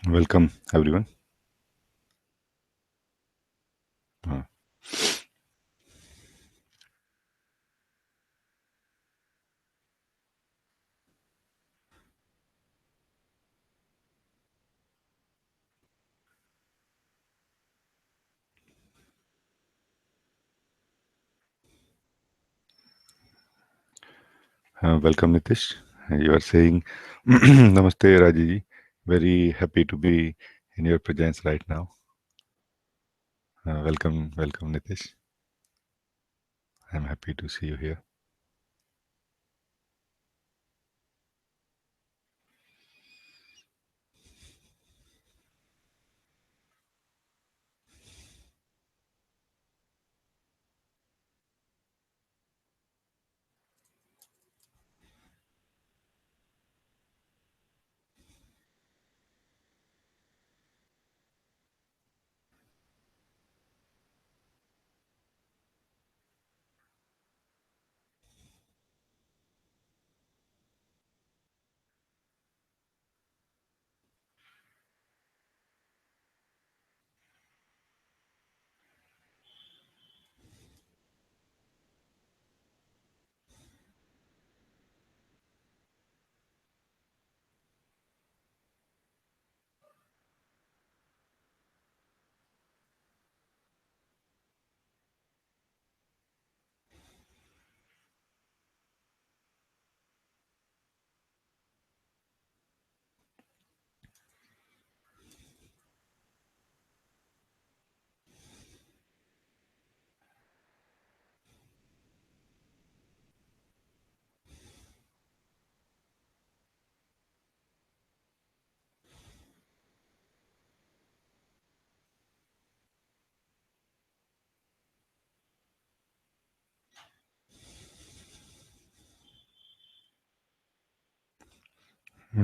Welcome, everyone. Uh, welcome, Nitish. You are saying Namaste, Rajee. Very happy to be in your presence right now. Welcome, Nitish. I'm happy to see you here.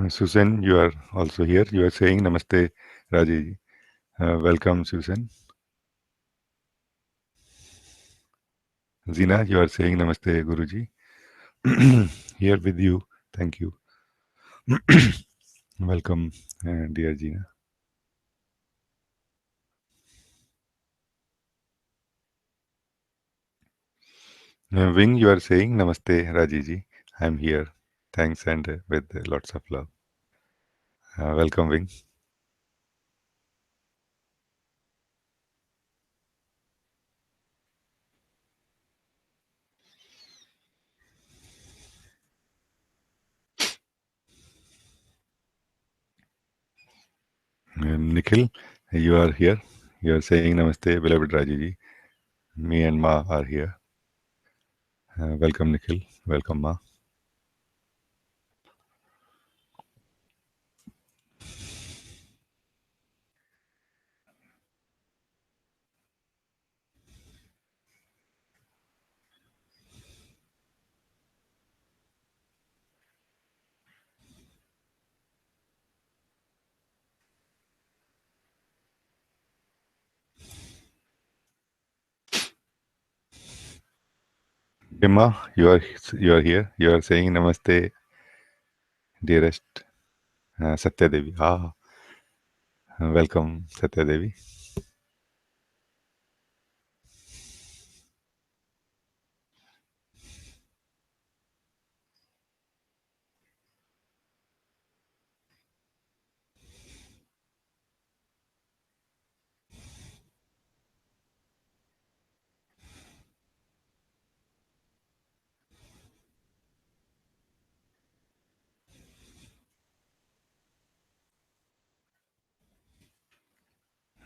Susan, you are also here. You are saying Namaste, Rajee. Welcome, Susan. Zina, you are saying Namaste, Guruji. Here with you. Thank you. Welcome, dear Zina. Wing, you are saying Namaste, Rajiji. I'm here. Thanks and with lots of love. Welcome, Wing. Nikhil, you are here. You are saying Namaste, beloved Rajiji. Me and Ma are here. Welcome, Nikhil. Welcome, Ma. Hey, Ma, you are here. You are saying Namaste, dearest Satya Devi. Welcome, Satya Devi.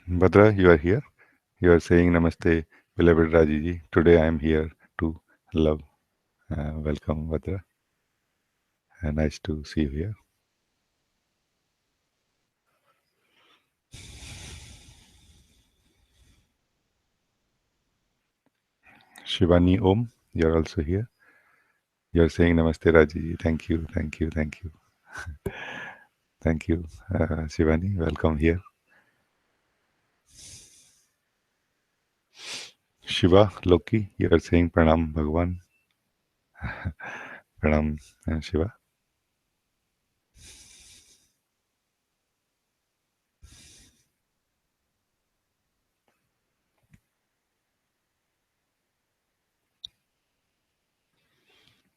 Bhadra, you are here. You are saying Namaste, beloved Rajiji. Today I am here to love. Welcome, Bhadra. Nice to see you here. Shivani Om, you're also here. You're saying Namaste Raji. Thank you, thank you, thank you. Thank you, Shivani. Welcome here. Shiva Loki, you're saying Pranam Bhagwan. Pranam Shiva.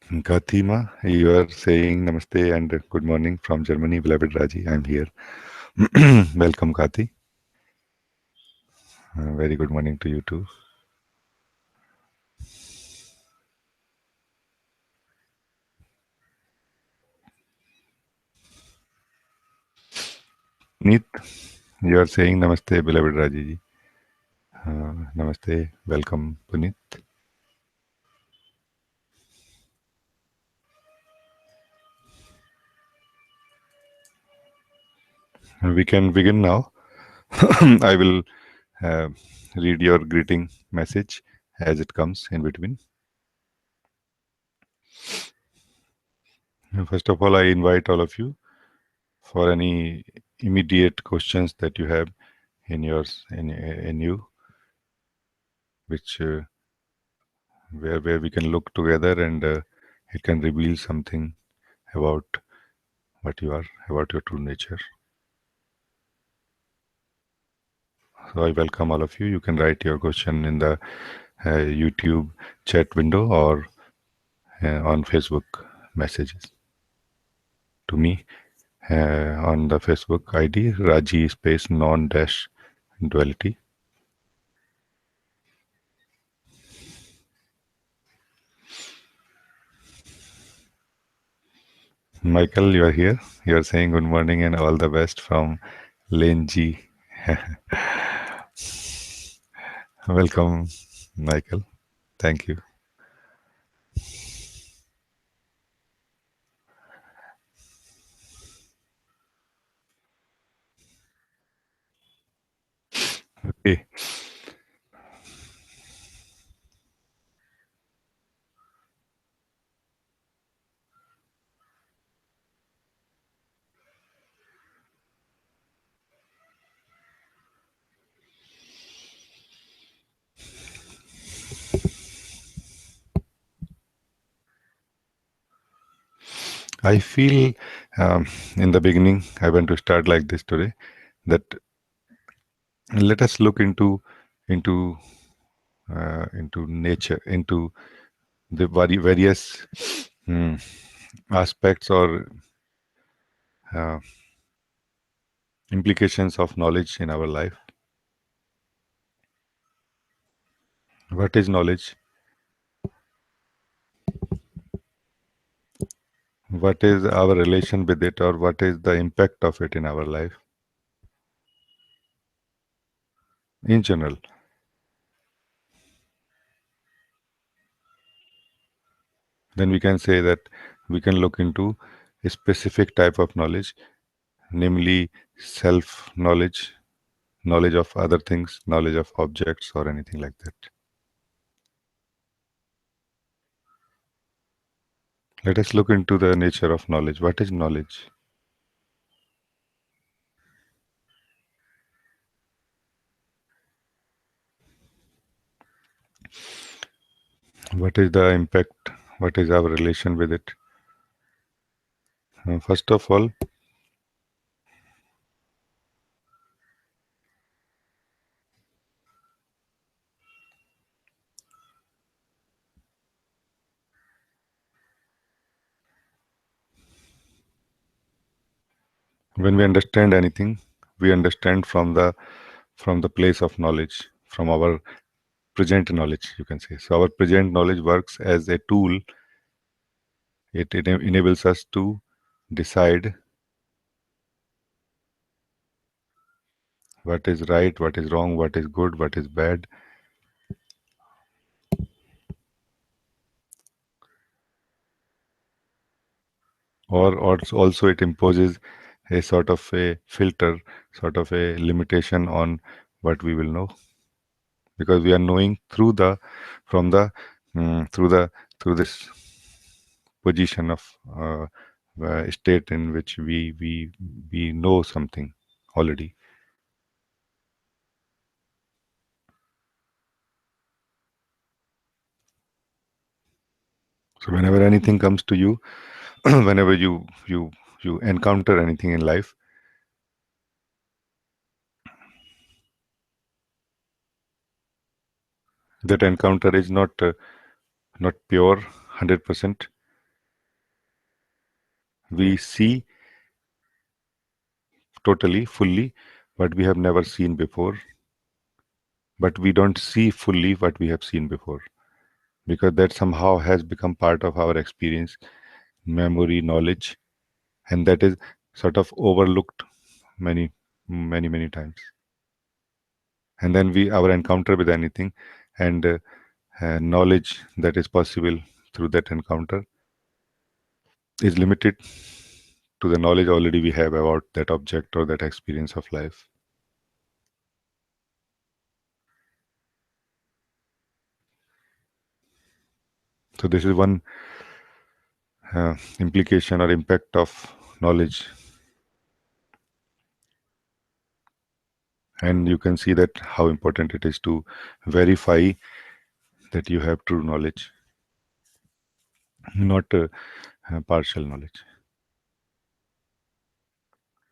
Gatima, you are saying namaste and good morning from Germany, beloved Raji. I'm here. Welcome, Kati. Very good morning to you too. Neet, you are saying namaste, beloved Raji ji. Namaste, welcome, Puneet. We can begin now. I will uh, read your greeting message as it comes in between. First of all, I invite all of you for any immediate questions that you have in yours in you, which where we can look together and it can reveal something about what you are, about your true nature. So I welcome all of you. You can write your question in the YouTube chat window or on Facebook messages to me on the Facebook ID Rajee space non-duality. Michael, you are here. You are saying good morning and all the best from Lane G. Welcome, Michael. Thank you. Okay. I feel in the beginning, I want to start like this today, that let us look into into nature, into the various mm, aspects or uh, implications of knowledge in our life. What is knowledge? What is our relation with it, or what is the impact of it in our life in general? Then we can say that we can look into a specific type of knowledge, namely self knowledge, knowledge of other things, knowledge of objects, or anything like that. Let us look into the nature of knowledge. What is knowledge? What is the impact? What is our relation with it? First of all, when we understand anything, we understand from the place of knowledge, from our present knowledge, you can say. So our present knowledge works as a tool. It enables us to decide what is right, what is wrong, what is good, what is bad, or also it imposes a sort of a filter, sort of a limitation on what we will know, because we are knowing through the from the through the through this position of state in which we know something already. So whenever anything comes to you, whenever you encounter anything in life, that encounter is not pure 100%. We see totally, fully, what we have never seen before, but we don't see fully what we have seen before, because that somehow has become part of our experience, memory, knowledge, and that is sort of overlooked many, many times. And then our encounter with anything, and knowledge that is possible through that encounter is limited to the knowledge already we have about that object or that experience of life. So this is one implication or impact of knowledge. And you can see that how important it is to verify that you have true knowledge, not partial knowledge.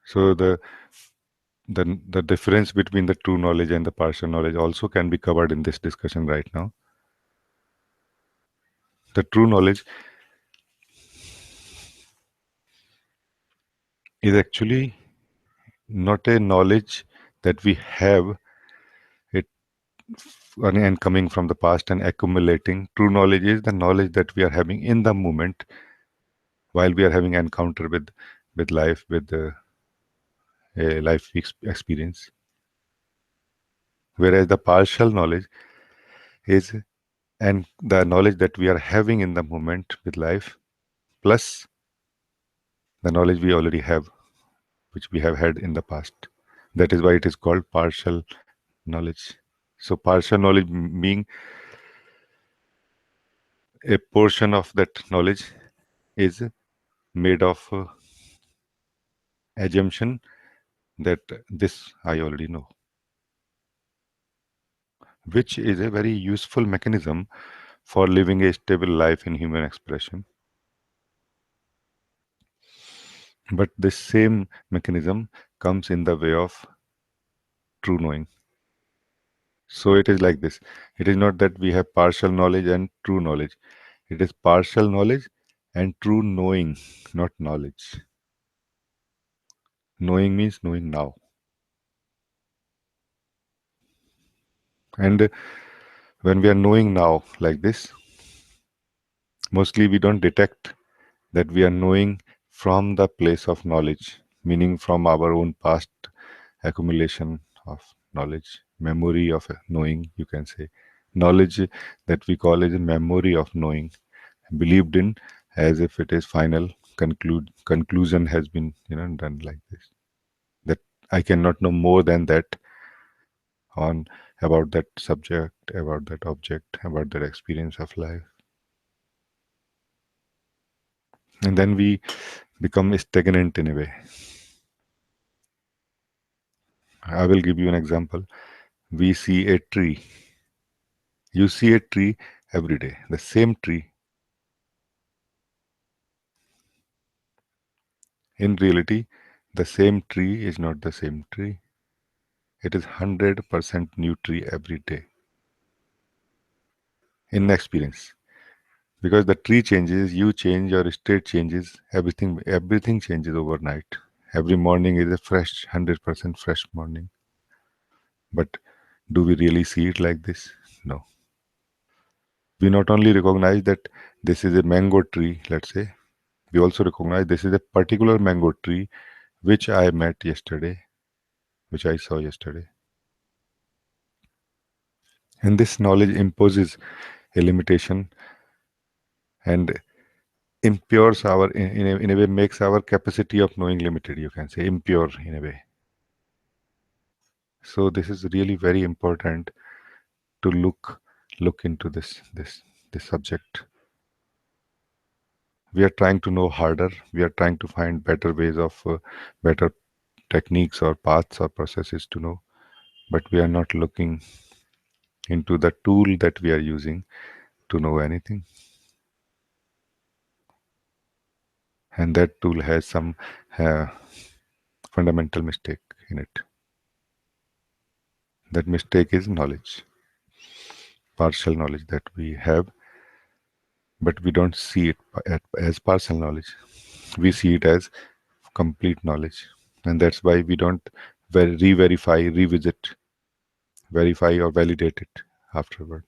So the difference between the true knowledge and the partial knowledge also can be covered in this discussion right now. The true knowledge is actually not a knowledge that we have it and coming from the past and accumulating. True knowledge is the knowledge that we are having in the moment while we are having encounter with life, with a life experience. Whereas the partial knowledge is and the knowledge that we are having in the moment with life plus the knowledge we already have, which we have had in the past. That is why it is called partial knowledge. So partial knowledge being a portion of that knowledge is made of assumption that this I already know, which is a very useful mechanism for living a stable life in human expression. But this same mechanism comes in the way of true knowing. So it is like this. It is not that we have partial knowledge and true knowledge. It is partial knowledge and true knowing, not knowledge. Knowing means knowing now. And when we are knowing now like this, mostly we don't detect that we are knowing from the place of knowledge, meaning from our own past accumulation of knowledge, memory of knowing, you can say. Knowledge that we call is a memory of knowing, believed in as if it is final, conclusion has been done like this. That I cannot know more than that on about that subject, about that object, about that experience of life. And then we become stagnant in a way. I will give you an example. We see a tree. You see a tree every day, the same tree. In reality, the same tree is not the same tree. It is 100% new tree every day in experience. Because the tree changes, you change, your state changes, everything changes overnight. Every morning is a fresh, 100% fresh morning. But do we really see it like this? No. We not only recognize that this is a mango tree, let's say, we also recognize this is a particular mango tree which I met yesterday, which I saw yesterday. And this knowledge imposes a limitation and impures our, in a way, makes our capacity of knowing limited, you can say, impure in a way. So this is really very important to look into this subject. We are trying to know harder. We are trying to find better ways of better techniques or paths or processes to know, but we are not looking into the tool that we are using to know anything. And that tool has some uh, fundamental mistake in it. That mistake is knowledge, partial knowledge that we have, but we don't see it as partial knowledge. we see it as complete knowledge. And that's why we don't re-verify, revisit, verify or validate it afterward.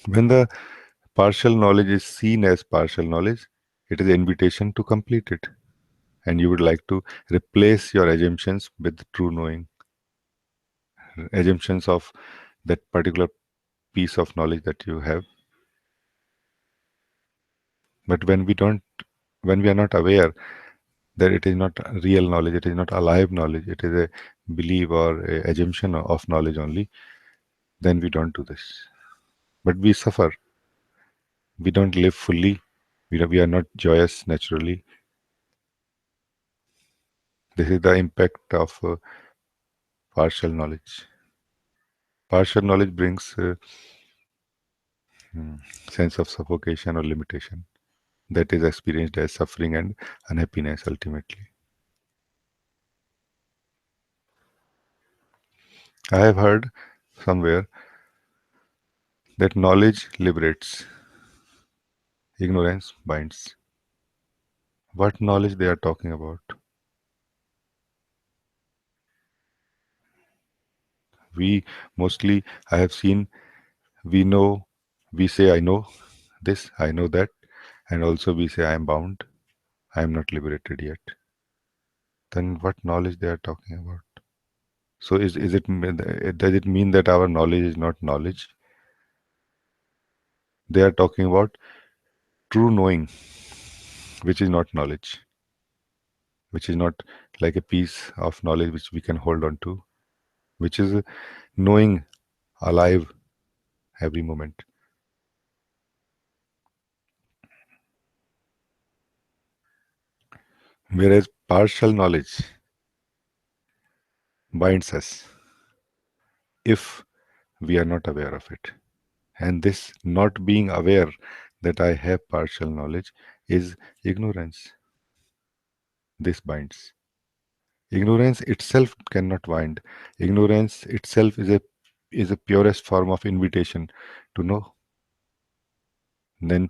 When the partial knowledge is seen as partial knowledge, it is an invitation to complete it. And you would like to replace your assumptions with true knowing, assumptions of that particular piece of knowledge that you have. But when we are not aware that it is not real knowledge, it is not alive knowledge, it is a belief or a assumption of knowledge only, then we don't do this. But we suffer. We don't live fully. We are not joyous naturally. This is the impact of partial knowledge. Partial knowledge brings sense of suffocation or limitation that is experienced as suffering and unhappiness ultimately. I have heard somewhere that knowledge liberates, ignorance binds. What knowledge they are talking about? We mostly, I have seen, we know, we say, I know this, I know that, and also we say, I am bound, I am not liberated yet. Then what knowledge they are talking about? So is it does it mean that our knowledge is not knowledge? They are talking about true knowing, which is not knowledge, which is not like a piece of knowledge which we can hold on to, which is knowing alive every moment. Whereas partial knowledge binds us if we are not aware of it. And this not being aware that I have partial knowledge is ignorance. This binds. Ignorance itself cannot bind. Ignorance itself is a purest form of invitation to know. Then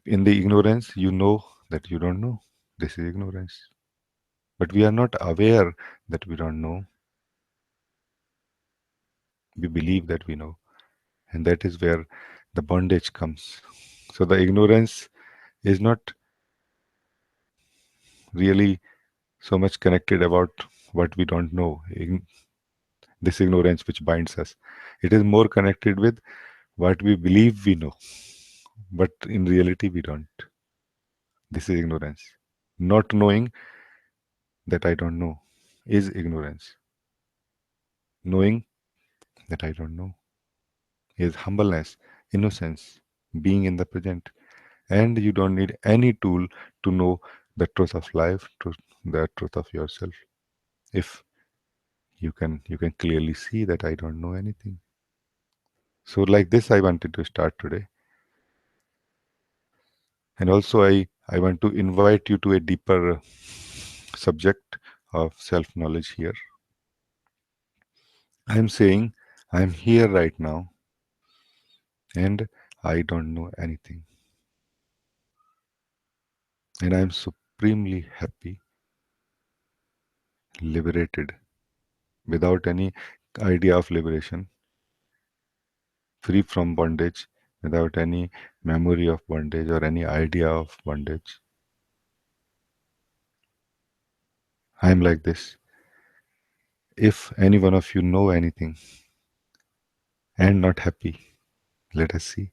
in the ignorance you know that you don't know. This is ignorance. But we are not aware that we don't know. We believe that we know. And that is where the bondage comes. So the ignorance is not really so much connected about what we don't know, this ignorance which binds us. It is more connected with what we believe we know, but in reality we don't. This is ignorance. Not knowing that I don't know is ignorance. Knowing that I don't know is humbleness, innocence, being in the present. And you don't need any tool to know the truth of life, the truth of yourself. If you can clearly see that I don't know anything. So like this I wanted to start today. And also I want to invite you to a deeper subject of self-knowledge here. I'm saying I'm here right now and I don't know anything. And I'm supremely happy, liberated, without any idea of liberation, free from bondage, without any memory of bondage or any idea of bondage. I'm like this. If any one of you know anything and not happy, let us see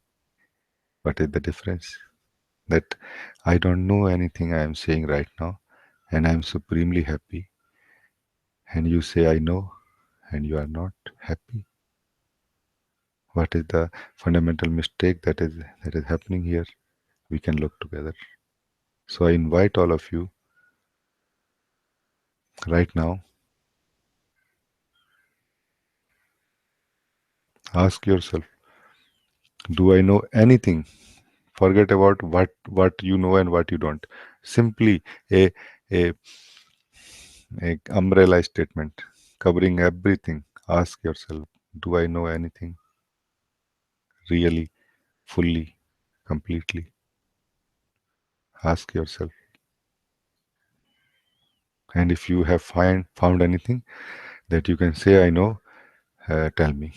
what is the difference. That I don't know anything I am saying right now and I am supremely happy. And you say I know and you are not happy. What is the fundamental mistake that is happening here? We can look together. So I invite all of you right now, ask yourself, do I know anything? Forget about what you know and what you don't. Simply a a, a umbrella statement covering everything. Ask yourself, do I know anything really, fully, completely? Ask yourself. And if you have found anything that you can say, I know, tell me.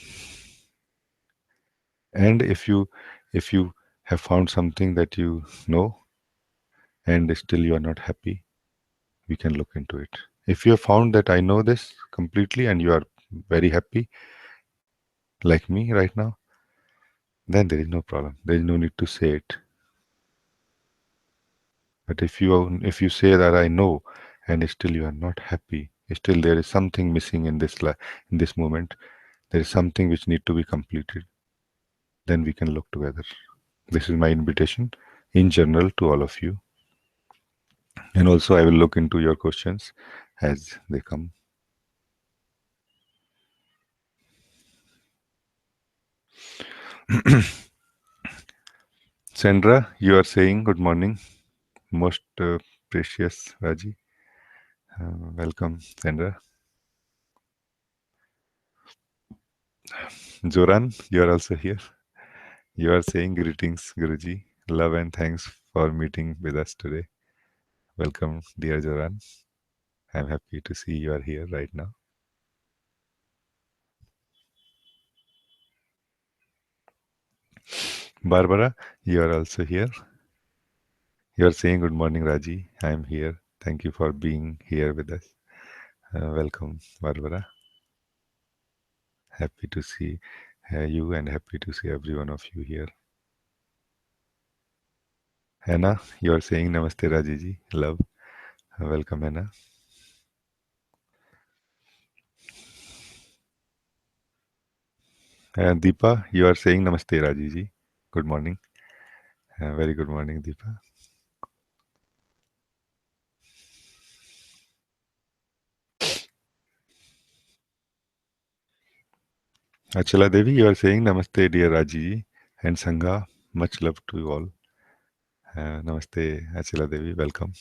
And if you have found something that you know and still you are not happy, we can look into it. If you have found that I know this completely and you are very happy, like me right now, then there is no problem. There is no need to say it. But if you say that I know and still you are not happy, still there is something missing in in this moment. There is something which need to be completed. Then we can look together. This is my invitation in general to all of you. And also I will look into your questions as they come. Sandra, you are saying good morning. Most precious Raji. Welcome, Sandra. Joran, you are also here. You are saying greetings, Guruji. Love and thanks for meeting with us today. Welcome, dear Joran. I'm happy to see you are here right now. Barbara, you are also here. You are saying good morning, Raji. I'm here. Thank you for being here with us. Welcome, Barbara. Happy to see you and happy to see every one of you here. Hannah, you are saying Namaste Rajiji. Love. Welcome, Hannah. Deepa, you are saying Namaste Rajiji. Good morning. Very good morning, Deepa. Achala Devi, you are saying Namaste, dear Rajiji and Sangha. Much love to you all. Namaste, Achala Devi. Welcome.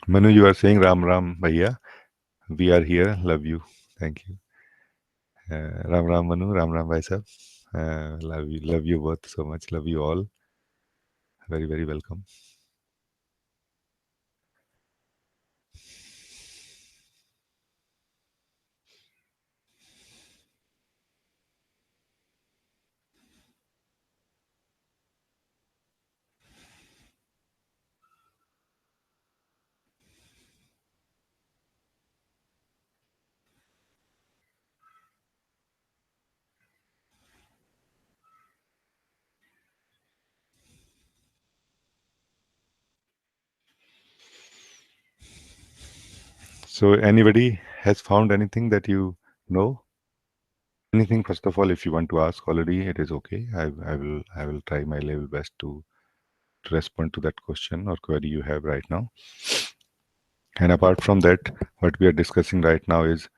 Manu, you are saying Ram Ram Bhaiya. We are here. Love you. Thank you. Ram Ram Manu, Ram Ram Bhai Sahab. Love you both so much. Love you all. Very, very welcome. So, anybody has found anything that you know? Anything, first of all, if you want to ask already, it is okay. I will try my level best to respond to that question or query you have right now. And apart from that, what we are discussing right now is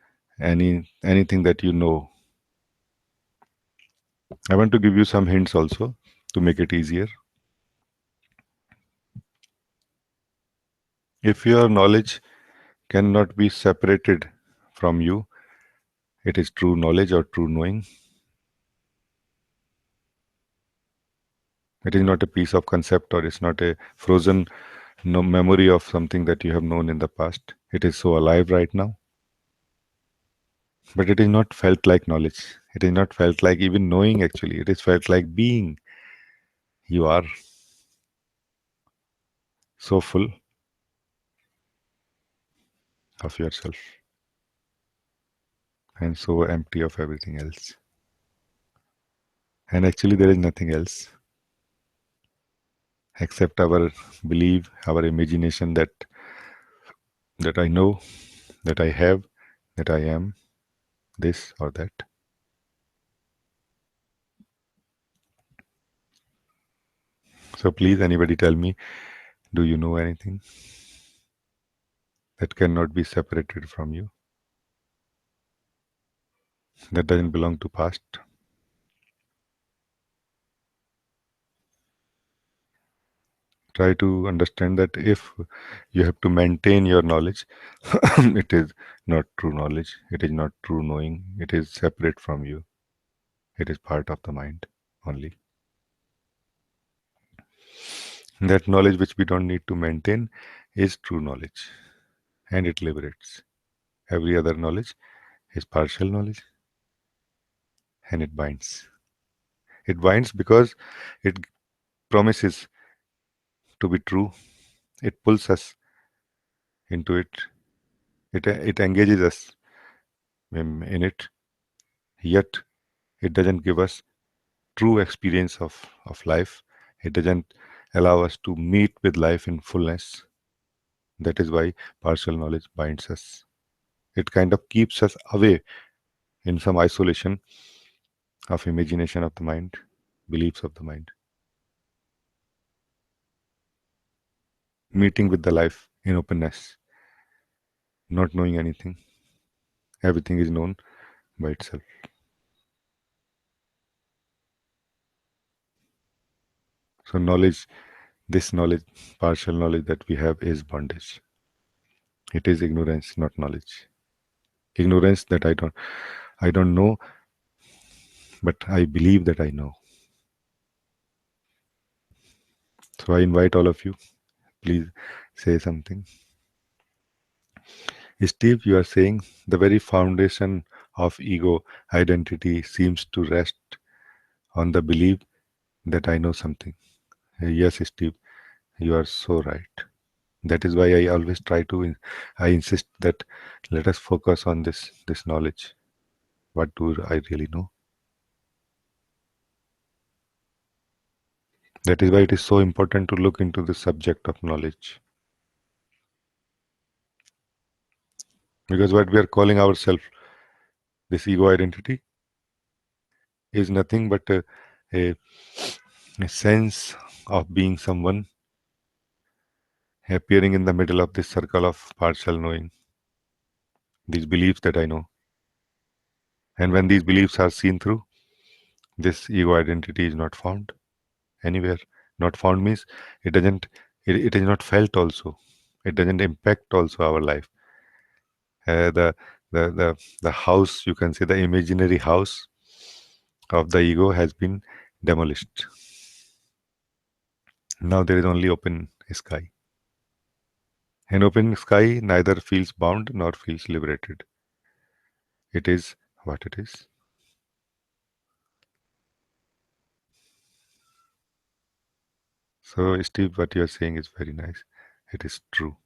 anything that you know. I want to give you some hints also to make it easier. If your knowledge cannot be separated from you, it is true knowledge or true knowing. It is not a piece of concept or it's not a frozen no memory of something that you have known in the past. It is so alive right now. But it is not felt like knowledge. It is not felt like even knowing actually. It is felt like being. You are so full of yourself and so empty of everything else. And actually there is nothing else except our belief, our imagination that I know, that I have, that I am this or that. So please, anybody tell me, do you know anything that cannot be separated from you? That doesn't belong to past. Try to understand that if you have to maintain your knowledge, it is not true knowledge. It is not true knowing. It is separate from you. It is part of the mind only. That knowledge which we don't need to maintain is true knowledge, and it liberates. Every other knowledge is partial knowledge, and it binds. It binds because it promises to be true. It pulls us into it. It engages us in it. Yet it doesn't give us true experience of life. It doesn't allow us to meet with life in fullness. That is why partial knowledge binds us. It kind of keeps us away in some isolation of imagination of the mind, beliefs of the mind. Meeting with the life in openness, not knowing anything. Everything is known by itself. So knowledge, this knowledge, partial knowledge that we have is bondage. It is ignorance, not knowledge. Ignorance that I don't know, but I believe that I know. So I invite all of you, please say something. Steve, you are saying the very foundation of ego identity seems to rest on the belief that I know something. Yes, Steve, you are so right. That is why I always try to, I insist that let us focus on this knowledge. What do I really know? That is why it is so important to look into the subject of knowledge. Because what we are calling ourselves, this ego identity, is nothing but a, a sense of being someone appearing in the middle of this circle of partial knowing, these beliefs that I know. And when these beliefs are seen through, this ego identity is not found anywhere. Not found means it doesn't, it is not felt also. It doesn't impact also our life. Uh, the, the house, you can say the imaginary house of the ego has been demolished. Now there is only open sky. An open sky neither feels bound nor feels liberated. It is what it is. So, Steve, what you are saying is very nice. It is true.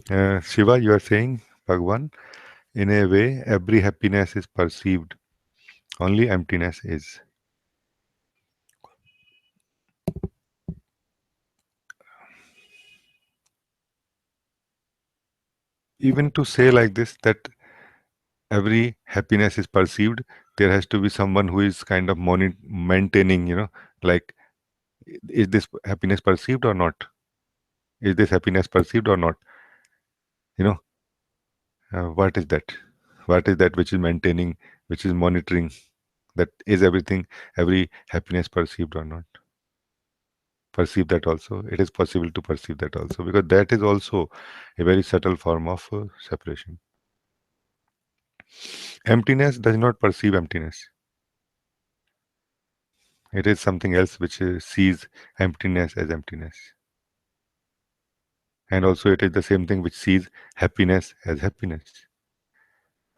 Shiva, you are saying, Bhagwan, in a way, every happiness is perceived, only emptiness is. Even to say like this, that every happiness is perceived, there has to be someone who is kind of maintaining, like, is this happiness perceived or not? Is this happiness perceived or not? You know, what is that? What is that which is maintaining, which is monitoring? That is everything, every happiness perceived or not? Perceive that also. It is possible to perceive that also because that is also a very subtle form of separation. Emptiness does not perceive emptiness. It is something else which sees emptiness as emptiness. And also, it is the same thing which sees happiness as happiness.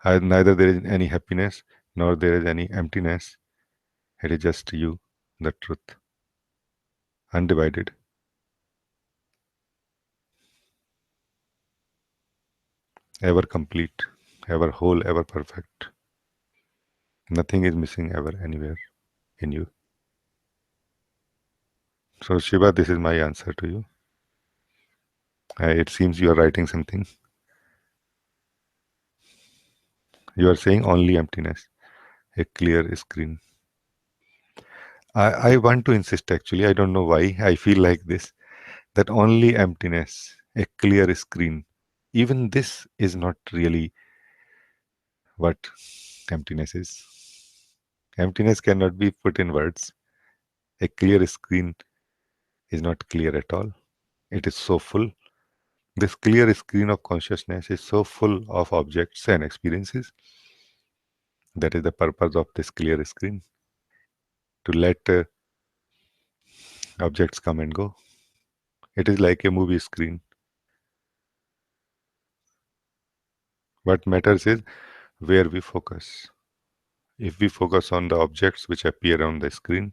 Neither there is any happiness nor there is any emptiness. It is just you, the truth, undivided, ever complete, ever whole, ever perfect. Nothing is missing ever anywhere in you. So, Shiva, this is my answer to you. It seems you are writing something. You are saying only emptiness, a clear screen. I want to insist actually, I don't know why, I feel like this, that only emptiness, a clear screen. Even this is not really what emptiness is. Emptiness cannot be put in words. A clear screen is not clear at all. It is so full. This clear screen of consciousness is so full of objects and experiences. That is the purpose of this clear screen, to let objects come and go. It is like a movie screen. What matters is where we focus. If we focus on the objects which appear on the screen,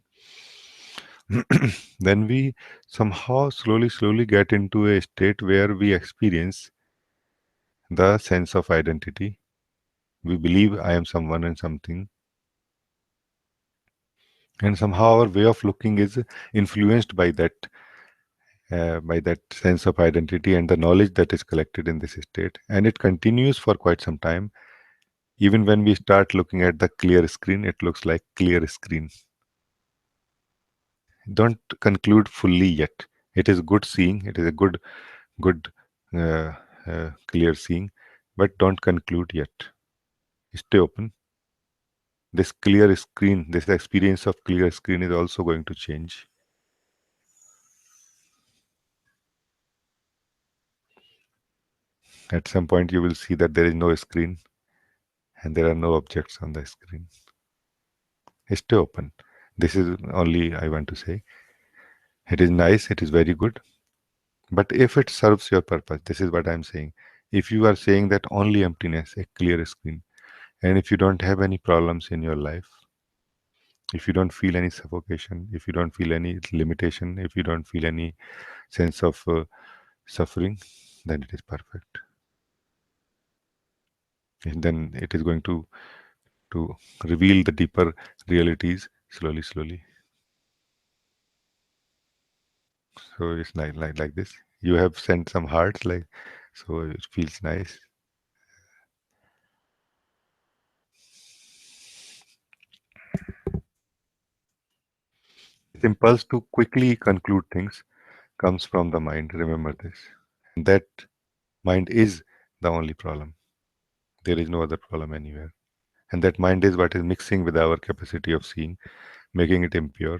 then we somehow slowly get into a state where we experience the sense of identity. We believe I am someone and something, and somehow our way of looking is influenced by that sense of identity and the knowledge that is collected in this state, and it continues for quite some time. Even when we start looking at the clear screen, it looks like clear screen. Don't conclude fully yet. It is good seeing. It is a good clear seeing, but don't conclude yet. Stay open. This clear screen, this experience of clear screen is also going to change. At some point, you will see that there is no screen and there are no objects on the screen. Stay open. This is only I want to say. It is nice. It is very good. But if it serves your purpose, this is what I'm saying. If you are saying that only emptiness, a clear screen, and if you don't have any problems in your life, if you don't feel any suffocation, if you don't feel any limitation, if you don't feel any sense of suffering, then it is perfect. And then it is going to reveal the deeper realities slowly. So it's like this. You have sent some hearts, like, so it feels nice. This impulse to quickly conclude things comes from the mind. Remember this. And that mind is the only problem. There is no other problem anywhere. And that mind is what is mixing with our capacity of seeing, making it impure,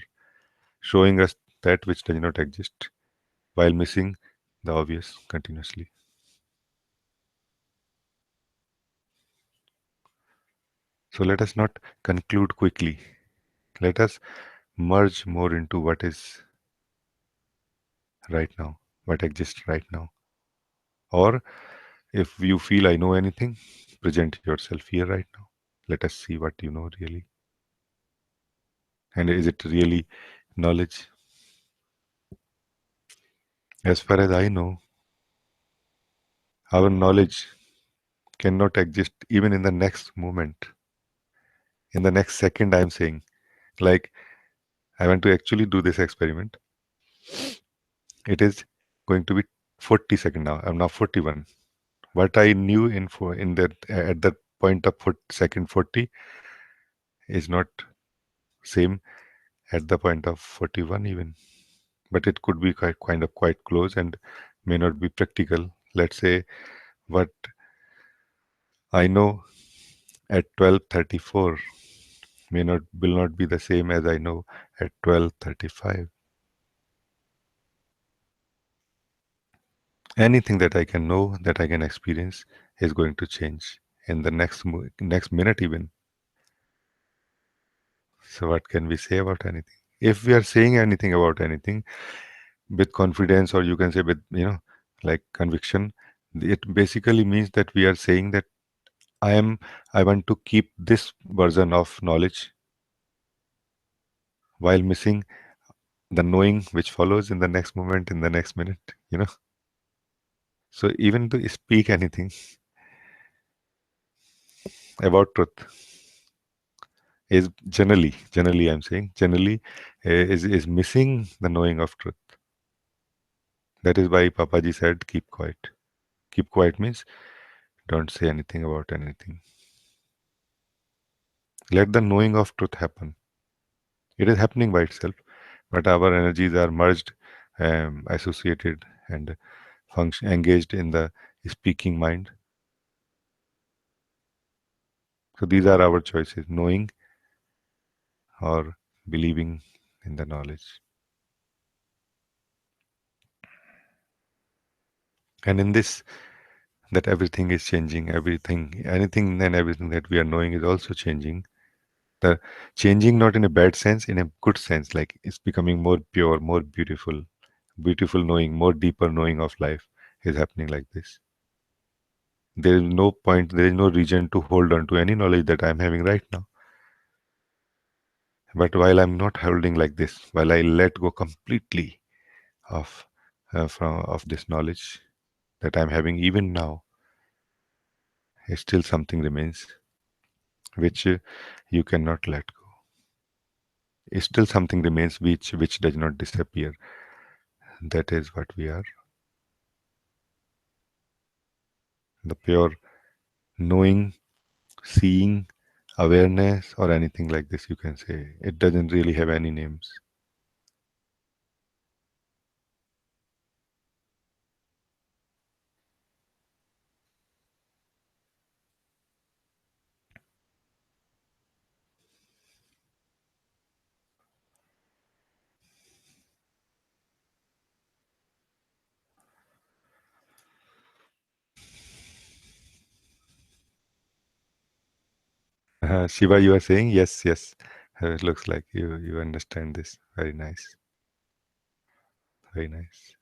showing us that which does not exist, while missing the obvious continuously. So let us not conclude quickly. Let us merge more into what is right now, what exists right now. Or if you feel I know anything, present yourself here right now. Let us see what you know really. And is it really knowledge? As far as I know, our knowledge cannot exist even in the next moment. In the next second, I'm saying, like, I want to actually do this experiment. It is going to be 40 second now. I'm now 41. What I knew in that at that point of second 40 is not same at the point of 41 even. But it could be quite close and may not be practical. Let's say what I know at 12:34 will not be the same as I know at 12:35. Anything that I can know, that I can experience, is going to change in the next minute even. So what can we say about anything? If we are saying anything about anything with confidence, or you can say with like conviction, it basically means that we are saying that I am I want to keep this version of knowledge while missing the knowing which follows in the next moment, in the next minute. So even to speak anything about truth is generally I'm saying generally is missing the knowing of truth. That is why Papaji said keep quiet. Keep quiet means don't say anything about anything. Let the knowing of truth happen. It is happening by itself, but our energies are merged, associated, and function engaged in the speaking mind. So these are our choices: knowing or believing in the knowledge. And in this, that everything is changing, everything, anything and everything that we are knowing is also changing. The changing not in a bad sense, in a good sense, like it's becoming more pure, more beautiful. Beautiful knowing, more deeper knowing of life is happening like this. There is no point, there is no reason to hold on to any knowledge that I'm having right now. But while I'm not holding like this, while I let go completely of from of this knowledge that I'm having even now, still something remains which you cannot let go. Still something remains which does not disappear. That is what we are. The pure knowing, seeing, awareness, or anything like this, you can say. It doesn't really have any names. Shiva, you are saying yes, yes. It looks like you understand this. Very nice, very nice.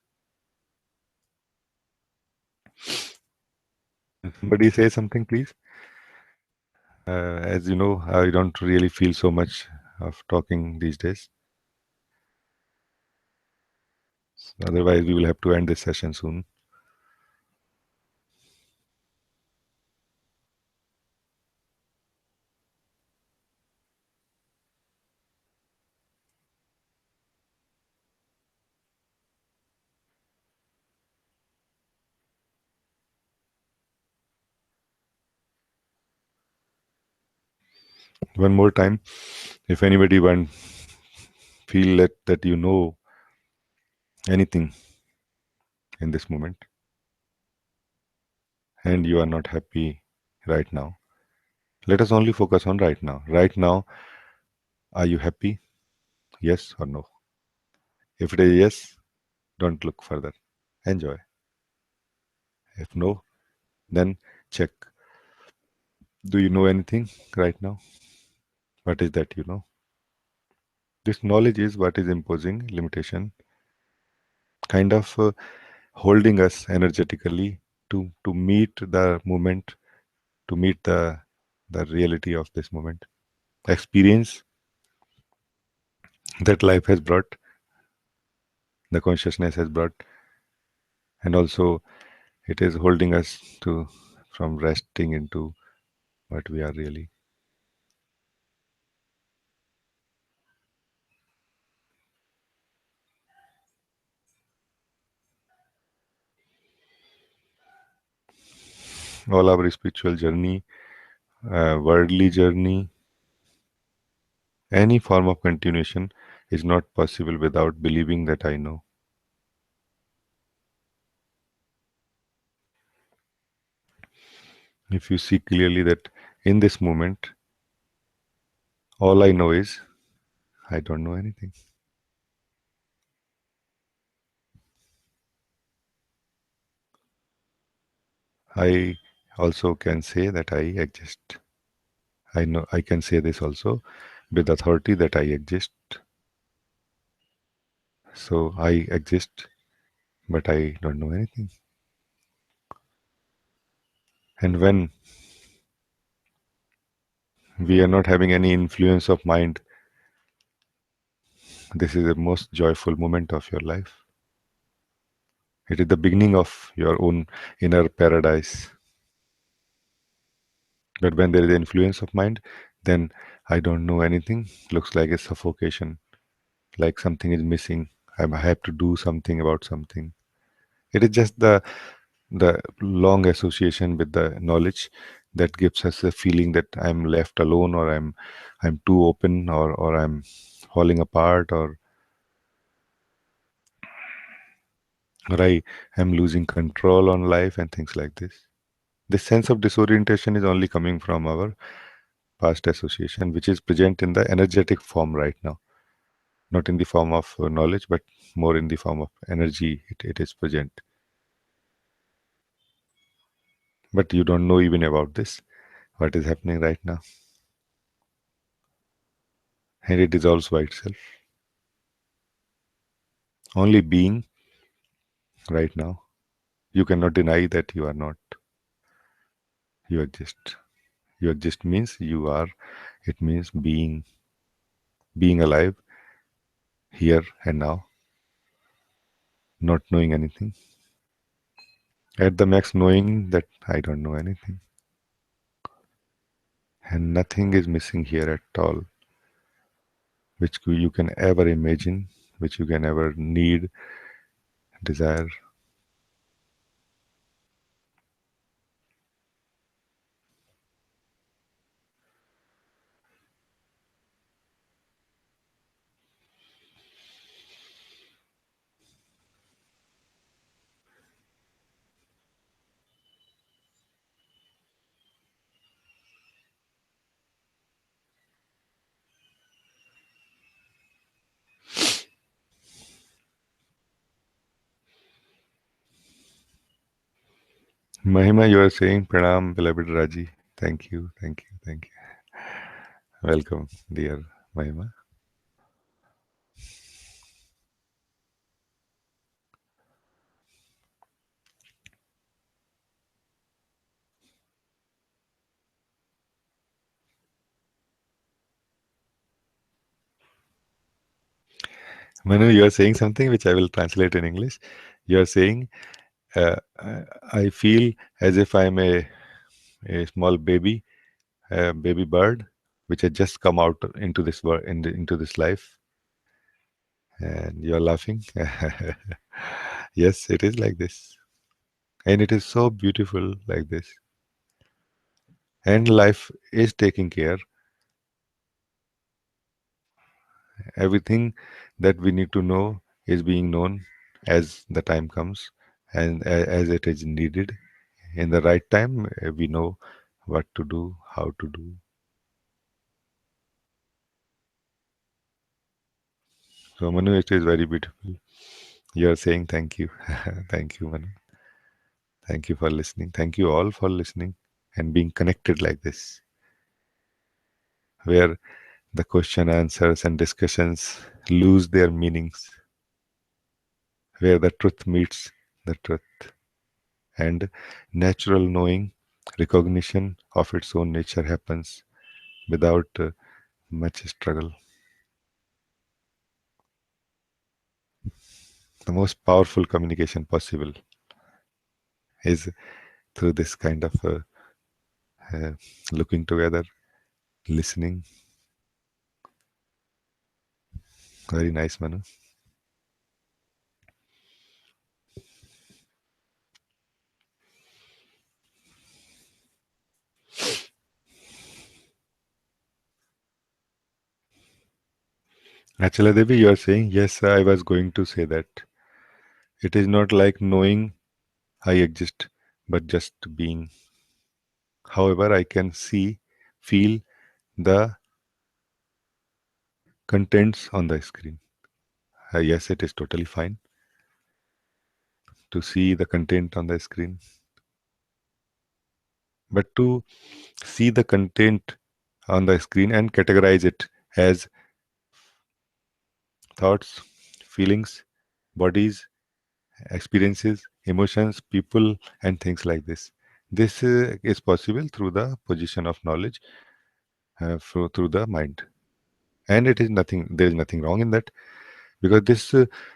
Somebody say something, please. As you know, I don't really feel so much of talking these days. Otherwise, we will have to end this session soon. One more time, if anybody want feel that you know anything in this moment and you are not happy right now, let us only focus on right now. Right now, are you happy? Yes or no? If it is yes, don't look further. Enjoy. If no, then check. Do you know anything right now? What is that you know? This knowledge is what is imposing limitation, kind of holding us energetically to meet the moment, to meet the reality of this moment. Experience that life has brought, the consciousness has brought, and also it is holding us to from resting into what we are really. All our spiritual journey, worldly journey, any form of continuation is not possible without believing that I know. If you see clearly that in this moment, all I know is I don't know anything. I also can say that I exist. I know I can say this also with authority that I exist. So I exist, but I don't know anything. And when we are not having any influence of mind, this is the most joyful moment of your life. It is the beginning of your own inner paradise. But when there is influence of mind, then I don't know anything. Looks like a suffocation, like something is missing. I have to do something about something. It is just the long association with the knowledge that gives us a feeling that I'm left alone, or I'm too open, or I'm falling apart, or I am losing control on life and things like this. This sense of disorientation is only coming from our past association, which is present in the energetic form right now. not in the form of knowledge, but more in the form of energy. It is present. But you don't know even about this, what is happening right now. And it dissolves by itself. Only being right now. You cannot deny that you are not. You exist. You exist means you are. It means being alive here and now, not knowing anything. At the max, knowing that I don't know anything. And nothing is missing here at all, which you can ever imagine, which you can ever need, desire. Mahima, you are saying Pranam, beloved Raji. Thank you, thank you, thank you. Welcome, dear Mahima. Manu, you are saying something which I will translate in English. You are saying, I feel as if I'm a small baby, a baby bird, which had just come out into this world, into this life, and you are laughing. Yes, it is like this, and it is so beautiful like this. And life is taking care. Everything that we need to know is being known as the time comes, and as it is needed in the right time. We know what to do, how to do. So, Manu, it is very beautiful. You are saying thank you. Thank you, Manu. Thank you for listening. Thank you all for listening and being connected like this, where the question, answers, and discussions lose their meanings, where the truth meets the truth, and natural knowing, recognition of its own nature happens without much struggle. The most powerful communication possible is through this kind of uh, looking together, listening. Very nice, Manu. Achala Devi, you are saying, yes, I was going to say that. It is not like knowing I exist, but just being. However, I can see, feel the contents on the screen. Yes, it is totally fine to see the content on the screen. But to see the content on the screen and categorize it as thoughts, feelings, bodies, experiences, emotions, people, and things like this. This is possible through the position of knowledge, through the mind. And it is nothing, there is nothing wrong in that, because this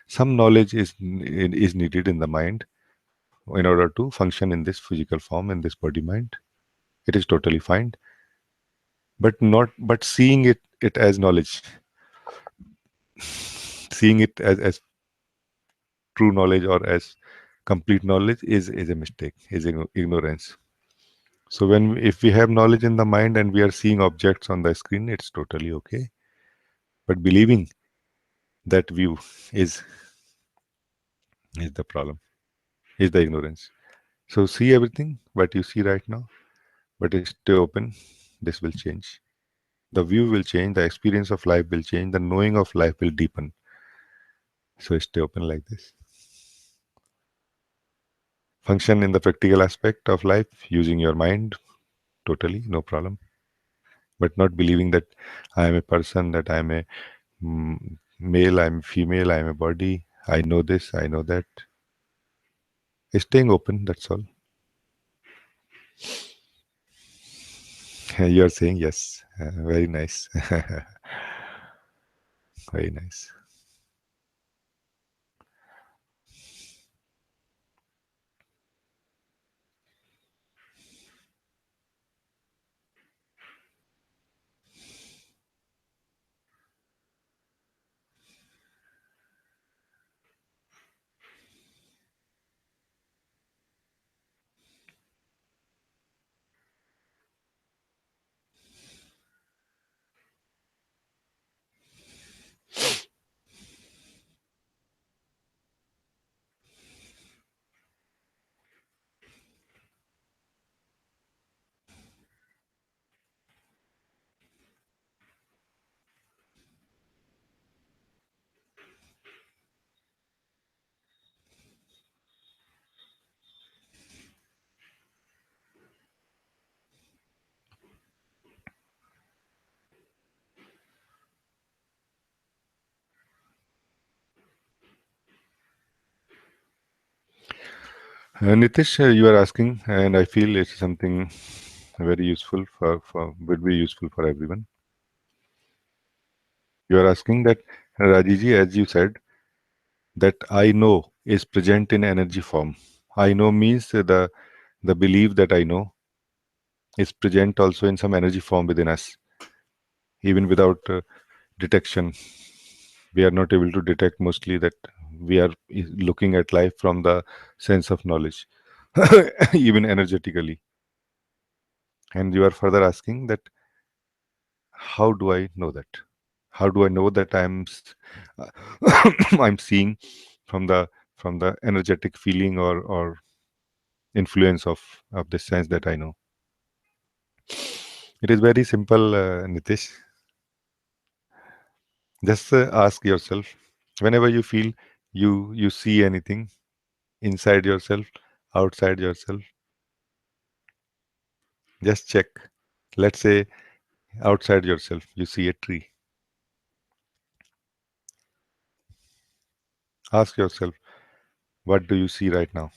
some knowledge is needed in the mind in order to function in this physical form, in this body mind. It is totally fine, but seeing it as knowledge, seeing it as true knowledge or as complete knowledge is a mistake, is ignorance. So when if we have knowledge in the mind and we are seeing objects on the screen, it's totally okay. But believing that view is is the problem, is the ignorance. So see everything what you see right now, but stay open. This will change. The view will change, the experience of life will change, the knowing of life will deepen. So stay open like this. Function in the practical aspect of life using your mind, totally, no problem. But not believing that I am a person, that I am a male, I am female, I am a body, I know this, I know that. Staying open, that's all. You are saying yes. Very nice. Very nice. Nitish, you are asking, and I feel it's something very useful for would be useful for everyone. You are asking that Rajiji, as you said, that I know is present in energy form. I know means the belief that I know is present also in some energy form within us, even without detection. We are not able to detect mostly that we are looking at life from the sense of knowledge, even energetically. And you are further asking that how do I know that? How do I know that I'm seeing from the energetic feeling or influence of the sense that I know? It is very simple, Nitish. Just ask yourself whenever you feel you see anything inside yourself, outside yourself, just check. Let's say outside yourself, you see a tree. Ask yourself, what do you see right now?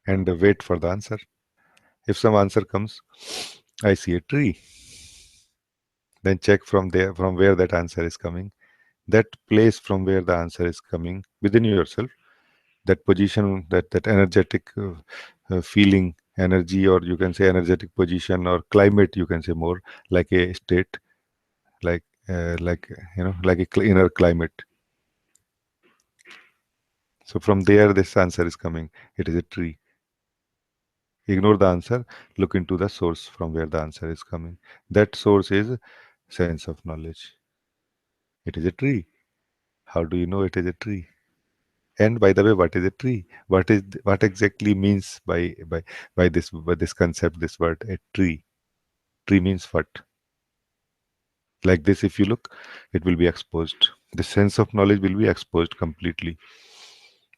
And wait for the answer. If some answer comes, I see a tree, then check from there, from where that answer is coming. That place from where the answer is coming within yourself, that position, that energetic feeling, energy, or you can say energetic position or climate, you can say more like a state, like like a inner climate. So from there, this answer is coming. It is a tree. Ignore the answer. Look into the source from where the answer is coming. That source is sense of knowledge. It is a tree. How do you know it is a tree? And by the way, what is a tree? What exactly means by this concept, this word, a tree? Tree means what? Like this, if you look, it will be exposed. The sense of knowledge will be exposed completely.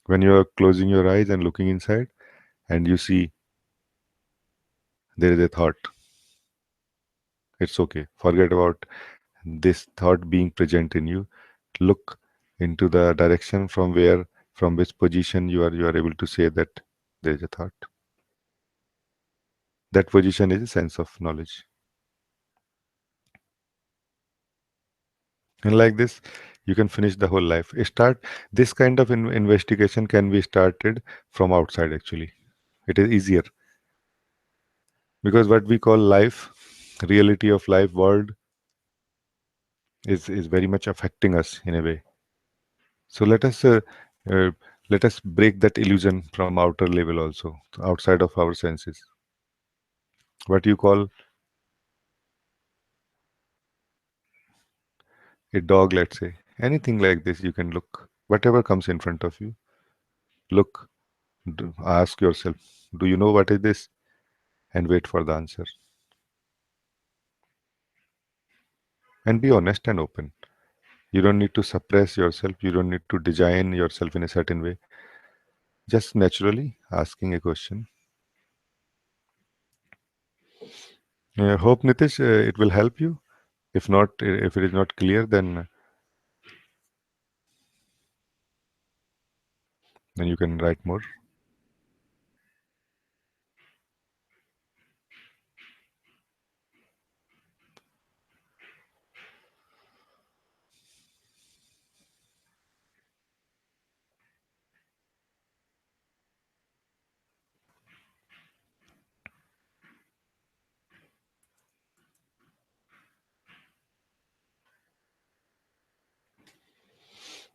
When you are closing your eyes and looking inside, and you see there is a thought, it's okay. Forget about this thought being present in you. Look into the direction from which position you are able to say that there is a thought. That position is a sense of knowledge. And like this, you can finish the whole life. Start this kind of investigation can be started from outside actually. It is easier because what we call life, reality of life, world is very much affecting us in a way. So uh, let us break that illusion from outer level also, outside of our senses. What you call a dog, let's say, anything like this, you can look. Whatever comes in front of you, look, ask yourself, do you know what is this? And wait for the answer. and be honest and open. You don't need to suppress yourself. You don't need to design yourself in a certain way. Just naturally asking a question. Hope, Nitish, it will help you. If not, if it is not clear, then you can write more.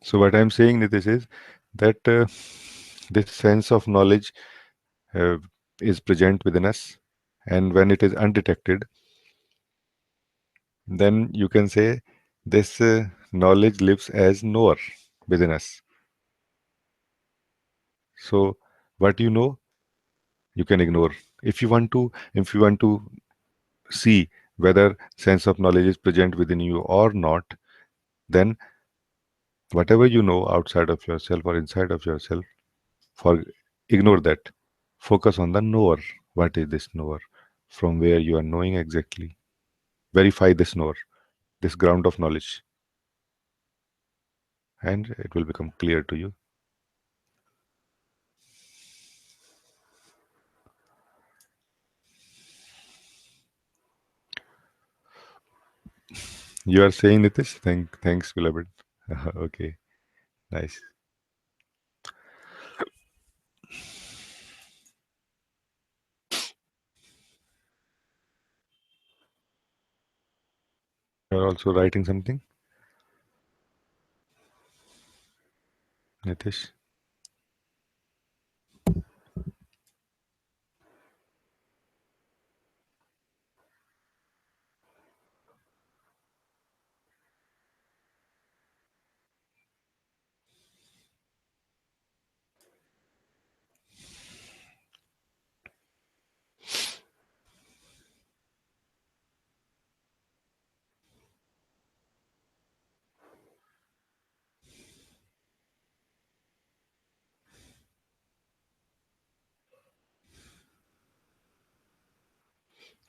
So what I'm saying, Nitish, is that this sense of knowledge uh, is present within us, and when it is undetected, then you can say this knowledge lives as knower within us. So what you know, you can ignore. If you want to see whether sense of knowledge is present within you or not, then whatever you know outside of yourself or inside of yourself, for ignore that. Focus on the knower. What is this knower? From where you are knowing exactly. Verify this knower, this ground of knowledge, and it will become clear to you. You are saying Nitish? Thanks, beloved. Okay, nice. You're also writing something, Nitish.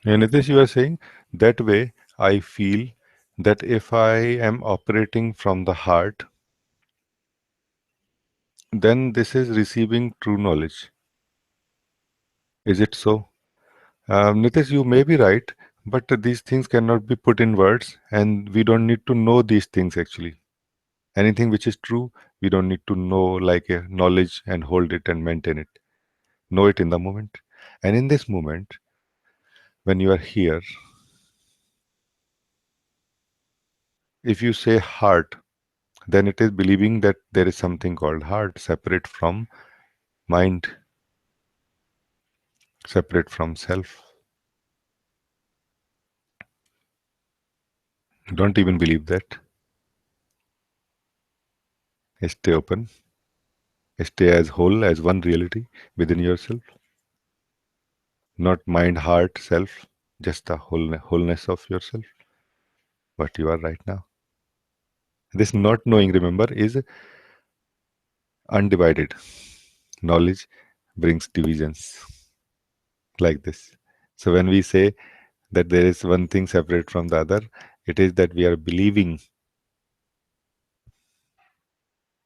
And Nitish, you are saying that way. I feel that if I am operating from the heart, then this is receiving true knowledge. Is it so? Nitish, you may be right, but these things cannot be put in words, and we don't need to know these things actually. Anything which is true, we don't need to know like a knowledge and hold it and maintain it. Know it in the moment. And in this moment, when you are here, if you say heart, then it is believing that there is something called heart, separate from mind, separate from self. Don't even believe that. Stay open, stay as whole as one reality within yourself, not mind, heart, self, just the wholeness of yourself, what you are right now. This not knowing, remember, is undivided. Knowledge brings divisions like this. So when we say that there is one thing separate from the other, it is that we are believing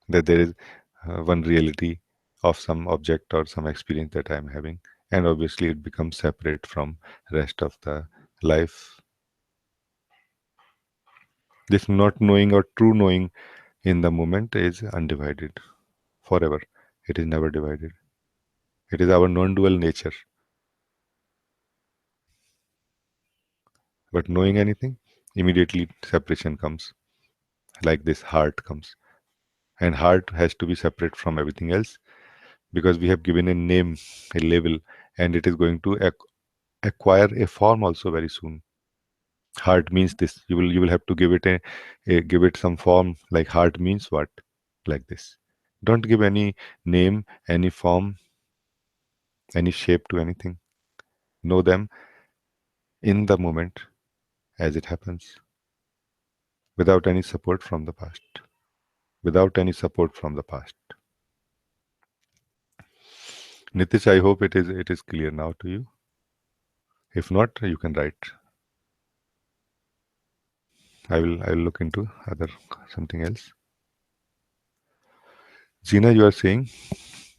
that there is one reality of some object or some experience that I am having, and obviously it becomes separate from rest of the life. This not knowing or true knowing in the moment is undivided forever. It is never divided. It is our non-dual nature. But knowing anything, immediately separation comes. Like this heart comes. And heart has to be separate from everything else because we have given a name, a label, and it is going to acquire a form also very soon. Heart means this. You will have to give it give it some form. Like heart means what? Like this. Don't give any name, any form, any shape to anything. Know them in the moment as it happens. without any support from the past. Without any support from the past. Nitish, I hope it is clear now to you. If not, you can write. I will look into other something else. Gina, you are saying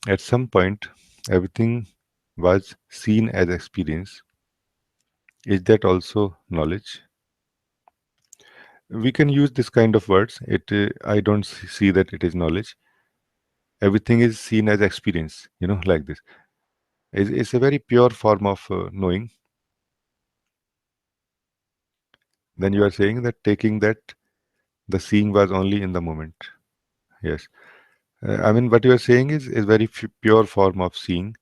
at some point everything was seen as experience. Is that also knowledge? We can use this kind of words. I don't see that it is knowledge. Everything is seen as experience. Like this. It's a very pure form of knowing. Then you are saying that taking that the seeing was only in the moment. Yes. I mean, what you are saying is very pure form of seeing,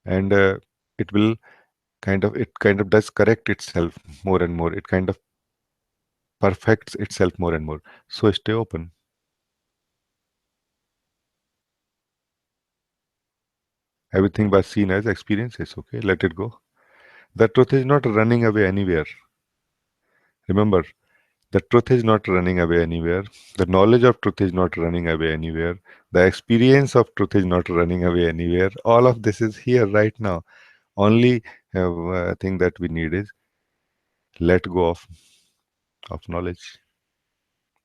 and it will it kind of does correct itself more and more. It kind of perfects itself more and more. So stay open. Everything was seen as experiences. Okay, let it go. The truth is not running away anywhere. Remember, the truth is not running away anywhere. The knowledge of truth is not running away anywhere. The experience of truth is not running away anywhere. All of this is here right now. Only thing that we need is let go of knowledge.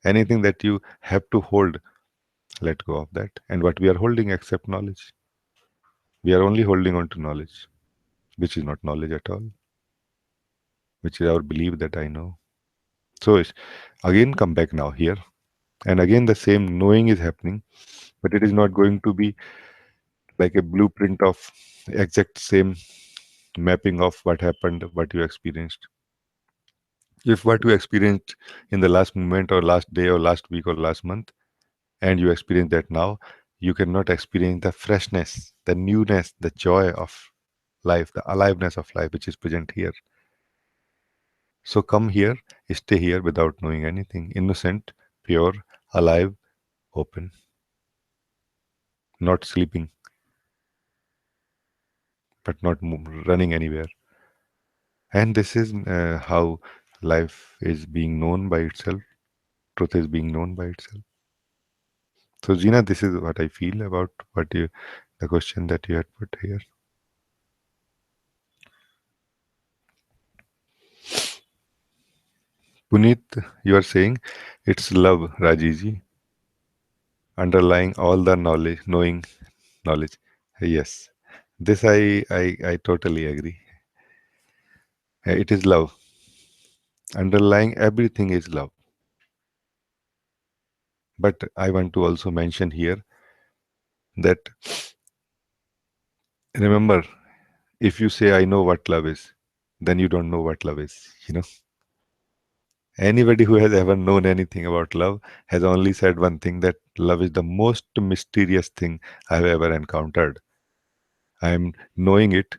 Anything that you have to hold, let go of that. And what we are holding except knowledge. We are only holding on to knowledge, which is not knowledge at all, which is our belief that I know. So again, come back now here. And again, the same knowing is happening, but it is not going to be like a blueprint of exact same mapping of what happened, what you experienced. If what you experienced in the last moment or last day or last week or last month, and you experience that now, you cannot experience the freshness, the newness, the joy of life, the aliveness of life, which is present here. So come here, stay here without knowing anything, innocent, pure, alive, open, not sleeping, but not running anywhere. And this is how life is being known by itself, truth is being known by itself. So, Gina, this is what I feel about the question that you had put here. Puneet, you are saying it's love, Rajiji, underlying all the knowledge, knowing knowledge. Yes, this I totally agree. It is love. Underlying everything is love. But I want to also mention here that remember, if you say I know what love is, then you don't know what love is. Anybody who has ever known anything about love has only said one thing, that love is the most mysterious thing I've ever encountered. I am knowing it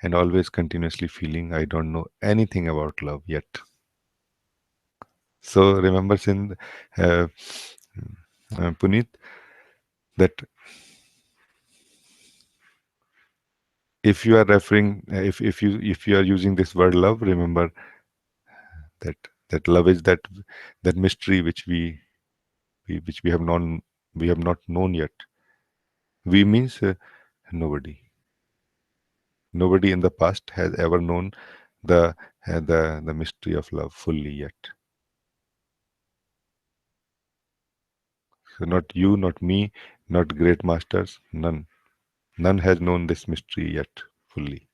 and always continuously feeling I don't know anything about love yet. So remember, uh, Puneet, that if you are referring, if you are using this word love, remember that love is that mystery which we have not known yet. We means nobody in the past has ever known the the mystery of love fully yet. So not you, not me, not great masters, none has known this mystery yet fully.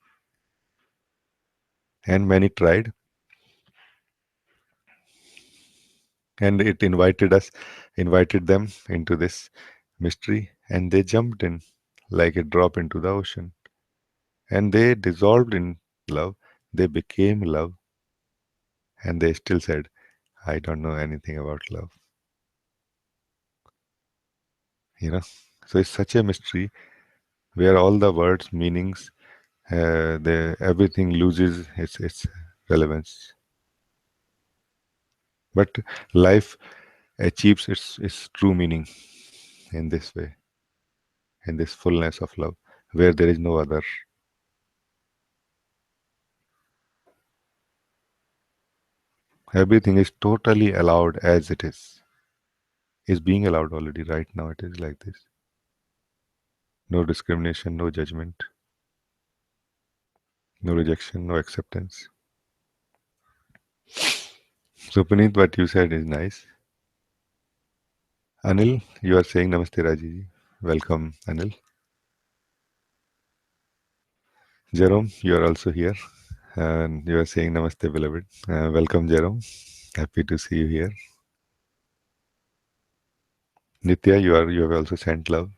And many tried, and it invited them into this mystery, and they jumped in like a drop into the ocean, and they dissolved in love. They became love, and they still said, I don't know anything about love. you know so it's such a mystery where all the words, meanings, everything loses its relevance. But life achieves its true meaning in this way, in this fullness of love, where there is no other. Everything is totally allowed as it is being allowed already right now. It is like this. No discrimination, no judgment, no rejection, no acceptance. So, Puneet, what you said is nice. Anil, you are saying Namaste Rajee. Welcome, Anil. Jerome, you are also here. And you are saying Namaste, beloved. Welcome, Jerome. Happy to see you here. Nitya, you have also sent love.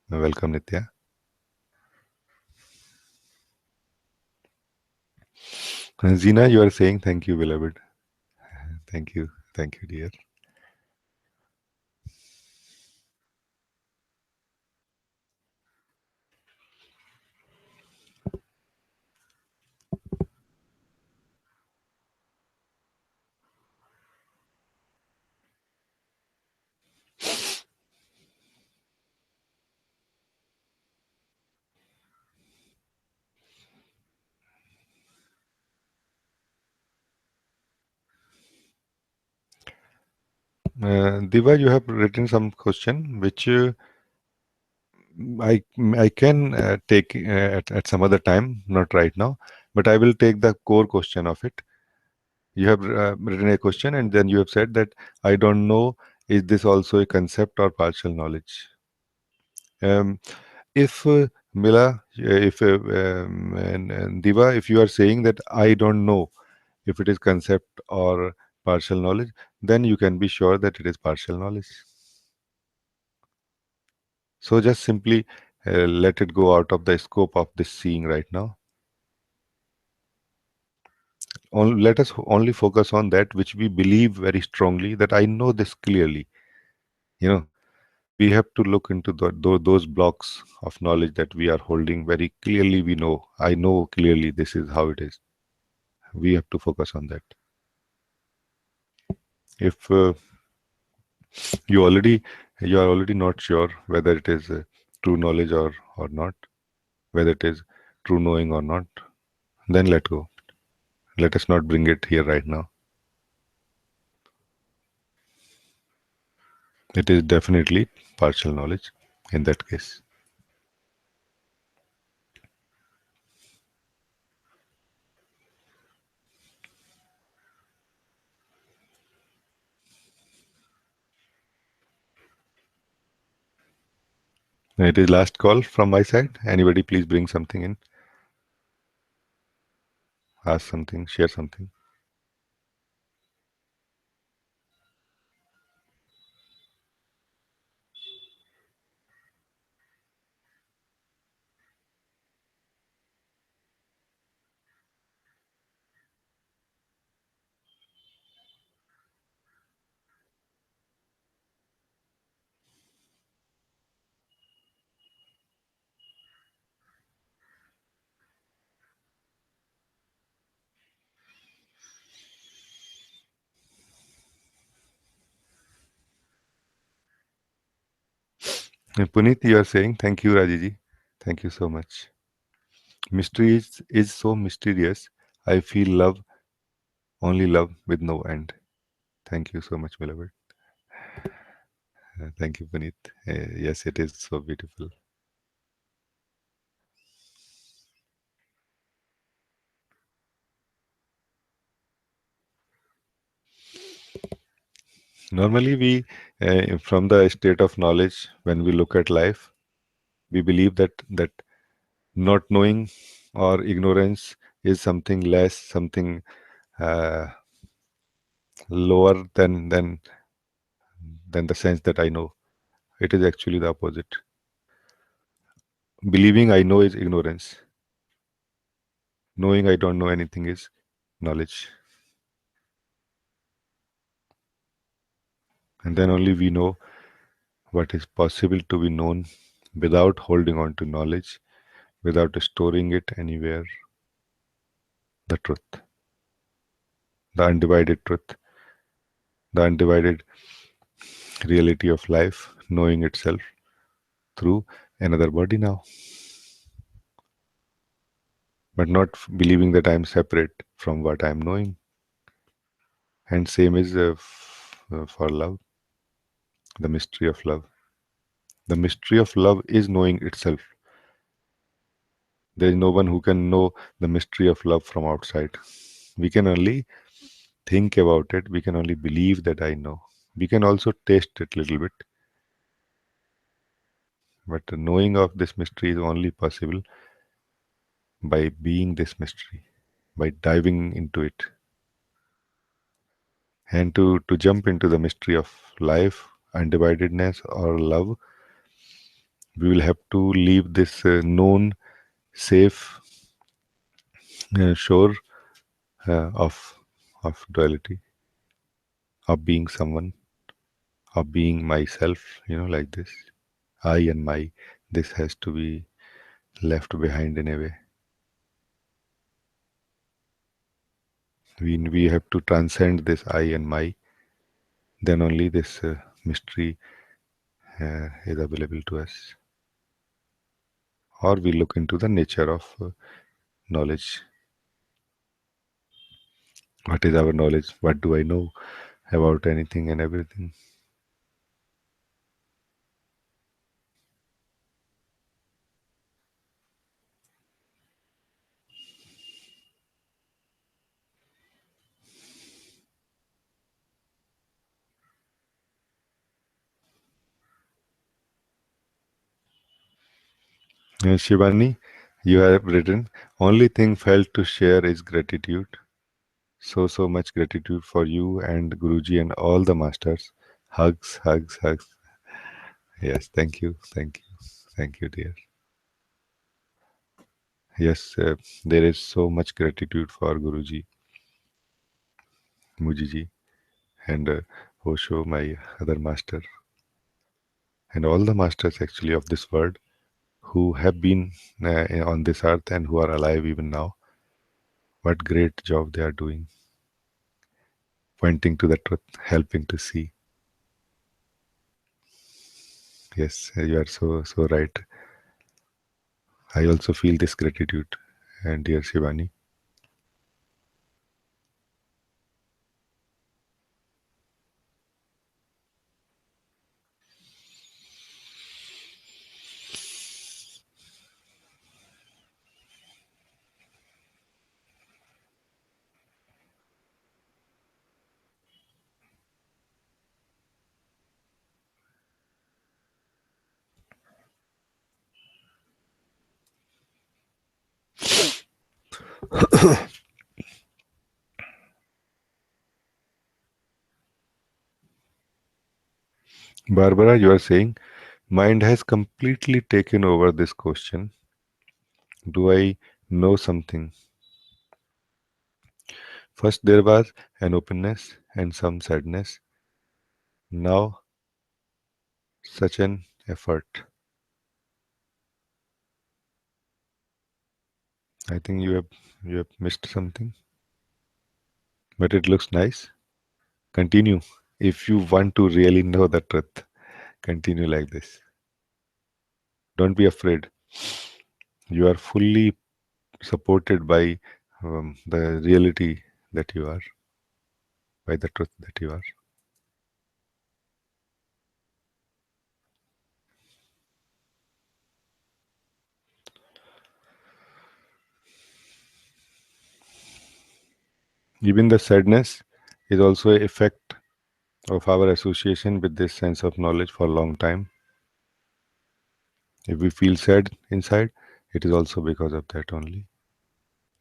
Welcome, Nitya. Zina, you are saying thank you, beloved. Thank you, dear. Diva, you have written some question which I can take at some other time, not right now, but I will take the core question of it. You have written a question and then you have said that I don't know, is this also a concept or partial knowledge? Um, if Mila, if and Diva, if you are saying that I don't know if it is concept or partial knowledge, then you can be sure that it is partial knowledge. So just simply let it go out of the scope of this seeing right now. Let us only focus on that which we believe very strongly, that I know this clearly. You know, we have to look into those blocks of knowledge that we are holding very clearly. We know, I know clearly this is how it is. We have to focus on that. If you already you are already not sure whether it is true knowledge or not, whether it is true knowing or not, then let go. Let us not bring it here right now. It is definitely partial knowledge in that case. It is last call from my side. Anybody, please bring something in, ask something, share something. Puneet, you are saying thank you, Rajiji. Thank you so much. Mystery is so mysterious. I feel love, only love with no end. Thank you so much, beloved. Thank you, Puneet. Yes, it is so beautiful. Normally, from the state of knowledge, when we look at life, we believe that not knowing or ignorance is something less, something uh, lower than the sense that I know. It is actually the opposite. Believing I know is ignorance. Knowing I don't know anything is knowledge. And then only we know what is possible to be known without holding on to knowledge, without storing it anywhere. The truth, the undivided truth, the undivided reality of life, knowing itself through another body now, but not believing that I am separate from what I am knowing. And same is for love, the mystery of love. The mystery of love is knowing itself. There is no one who can know the mystery of love from outside. We can only think about it. We can only believe that I know. We can also taste it a little bit. But the knowing of this mystery is only possible by being this mystery, by diving into it. And to jump into the mystery of life, undividedness, or love, we will have to leave this known, safe shore of duality, of being someone, of being myself, like this. I and my, this has to be left behind in a way. We have to transcend this I and my, then only this mystery is available to us. Or we look into the nature of knowledge. What is our knowledge? What do I know about anything and everything? Shivani, you have written, only thing felt to share is gratitude. So much gratitude for you and Guruji and all the masters. Hugs, hugs, hugs. Yes, thank you, dear. Yes, there is so much gratitude for Guruji, Mujiji, and Osho, my other master, and all the masters actually of this world who have been on this earth and who are alive even now. What great job they are doing, pointing to the truth, helping to see. Yes, you are so right. I also feel this gratitude, and dear Shivani. Barbara, you are saying mind has completely taken over this question. Do I know something? First, there was an openness and some sadness. Now, such an effort. I think you have missed something, but it looks nice. Continue. If you want to really know the truth, continue like this. Don't be afraid. You are fully supported by the reality that you are, by the truth that you are. Even the sadness is also an effect of our association with this sense of knowledge for a long time. If we feel sad inside, it is also because of that only.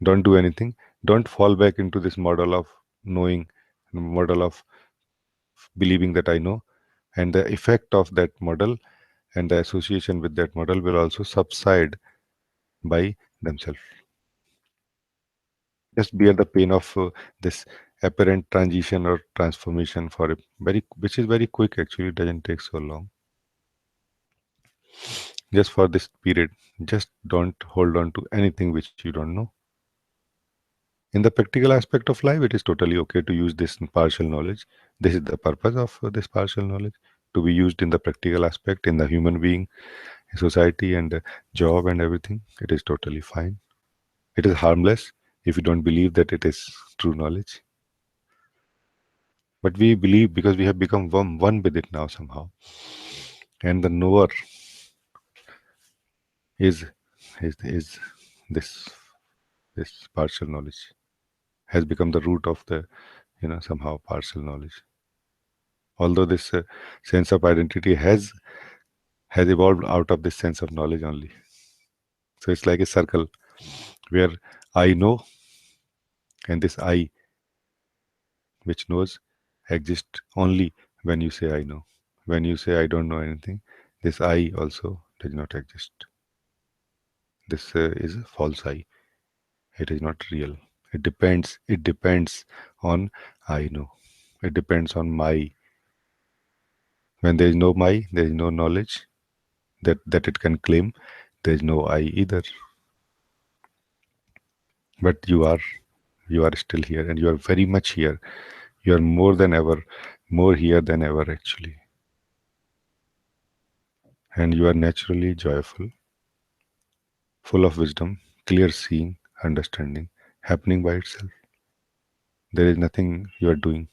Don't do anything. Don't fall back into this model of knowing, model of believing that I know. And the effect of that model and the association with that model will also subside by themselves. Just bear the pain of this apparent transition or transformation for a which is very quick actually, it doesn't take so long. Just for this period, just don't hold on to anything which you don't know. In the practical aspect of life, it is totally okay to use this partial knowledge. This is the purpose of this partial knowledge, to be used in the practical aspect, in the human being, society, and job and everything. It is totally fine. It is harmless if you don't believe that it is true knowledge. But we believe because we have become one with it now somehow. And the knower is is this this partial knowledge has become the root of the somehow partial knowledge. Although this sense of identity has evolved out of this sense of knowledge only. So it's like a circle where I know, and this I which knows exists only when you say I know. When you say I don't know anything, this I also does not exist. This is a false I. It is not real. It depends. It depends on I know. It depends on my. When there is no my, there is no knowledge that it can claim. There is no I either. But you are still here, and you are very much here. You are more than ever, more here than ever actually. And you are naturally joyful, full of wisdom, clear seeing, understanding, happening by itself. There is nothing you are doing.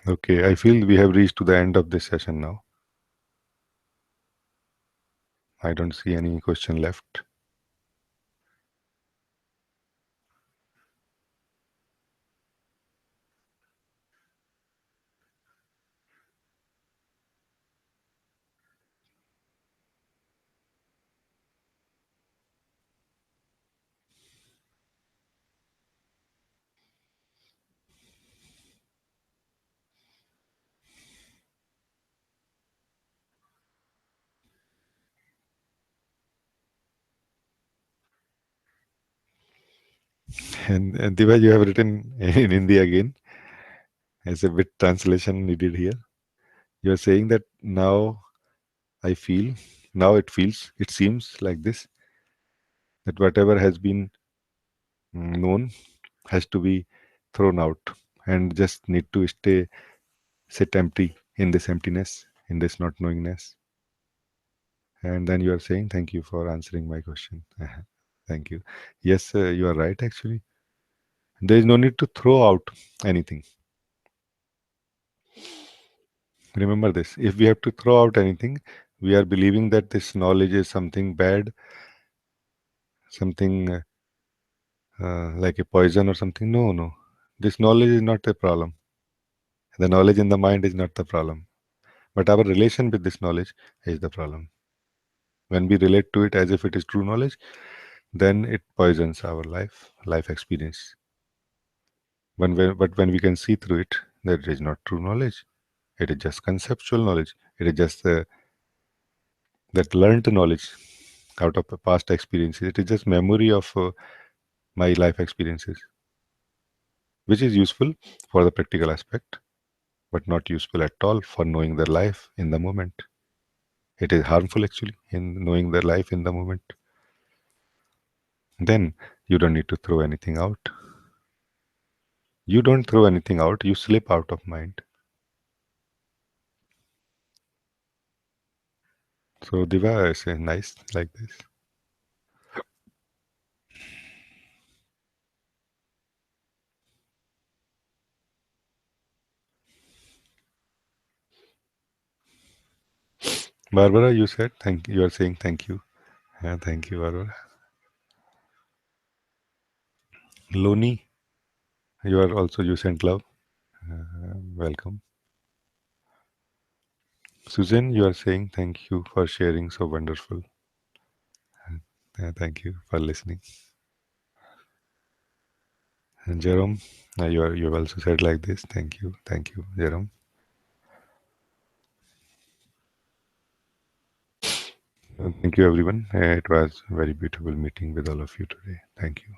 Okay, I feel we have reached to the end of this session now. I don't see any question left. And Diva, you have written in Hindi again. As a bit translation needed here. You are saying that now I feel, now it feels, it seems like this, that whatever has been known has to be thrown out and just need to sit empty in this emptiness, in this not knowingness. And then you are saying, thank you for answering my question. Thank you. Yes, you are right, actually. There is no need to throw out anything. Remember this. If we have to throw out anything, we are believing that this knowledge is something bad, something like a poison or something. No, no. This knowledge is not a problem. The knowledge in the mind is not the problem. But our relation with this knowledge is the problem. When we relate to it as if it is true knowledge, then it poisons our life experience. But when we can see through it, that it is not true knowledge. It is just conceptual knowledge. It is just that learned knowledge out of the past experiences. It is just memory of my life experiences, which is useful for the practical aspect, but not useful at all for knowing the life in the moment. It is harmful actually in knowing the life in the moment. Then you don't need to throw anything out. You don't throw anything out, you slip out of mind. So Diva is nice like this. Barbara, you said thank you are saying thank you. Yeah, thank you, Barbara. Loni, you sent love. Welcome. Susan, you are saying thank you for sharing so wonderful. Thank you for listening. And Jerome, you have also said like this. Thank you, Jerome. Thank you, everyone. It was a very beautiful meeting with all of you today. Thank you.